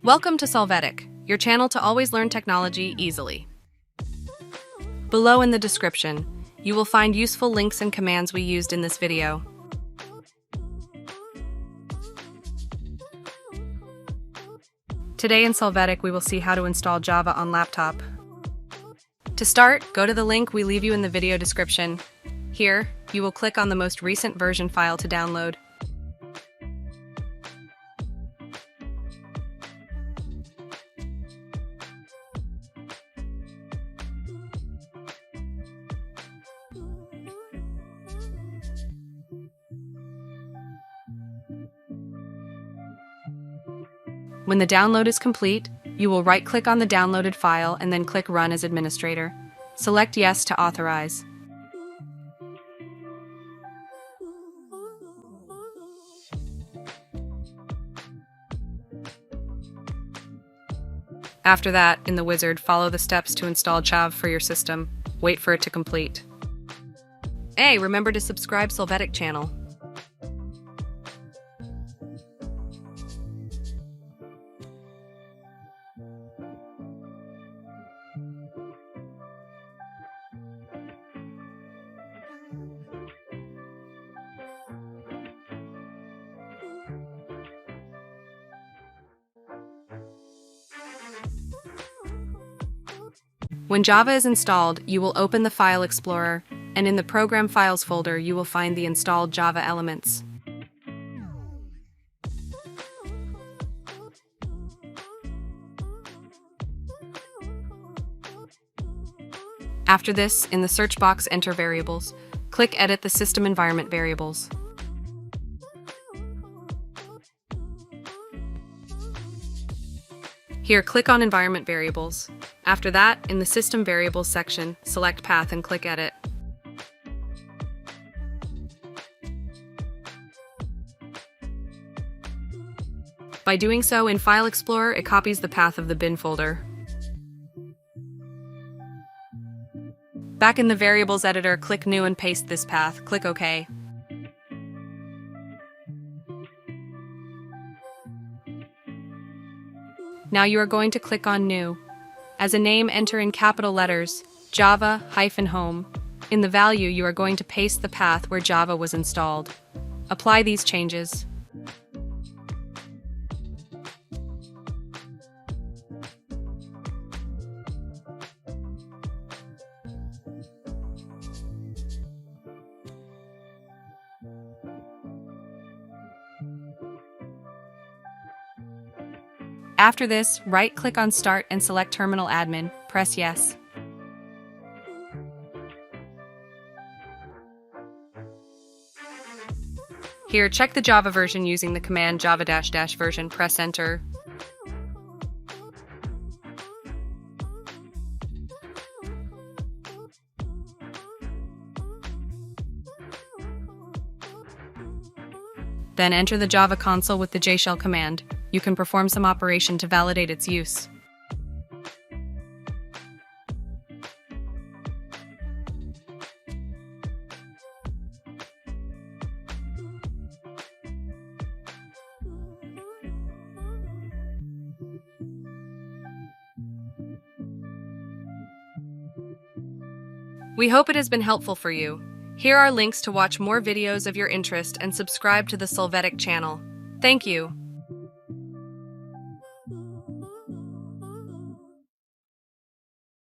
Welcome to Solvetic, your channel to always learn technology easily. Below in the description, you will find useful links and commands we used in this video. Today in Solvetic, we will see how to install Java on laptop. To start, go to the link we leave you in the video description. Here, you will click on the most recent version file to download. When the download is complete, you will right-click on the downloaded file and then click Run as Administrator. Select Yes to authorize. After that, in the wizard, follow the steps to install Java for your system. Wait for it to complete. Hey, remember to subscribe Solvetic channel. When Java is installed, you will open the File Explorer, and in the Program Files folder, you will find the installed Java elements. After this, in the search box, enter variables. Click Edit the System Environment variables. Here, click on Environment Variables. After that, in the System Variables section, select Path and click Edit. By doing so, in File Explorer, it copies the path of the bin folder. Back in the Variables editor, click New and paste this path. Click OK. Now you are going to click on New. As a name, enter in capital letters, Java-home. In the value, you are going to paste the path where Java was installed. Apply these changes. After this, right-click on Start and select Terminal Admin. Press Yes. Here, check the Java version using the command java-version. Press Enter. Then enter the Java console with the jshell command. You can perform some operation to validate its use. We hope it has been helpful for you. Here are links to watch more videos of your interest and subscribe to the Solvetic channel. Thank you.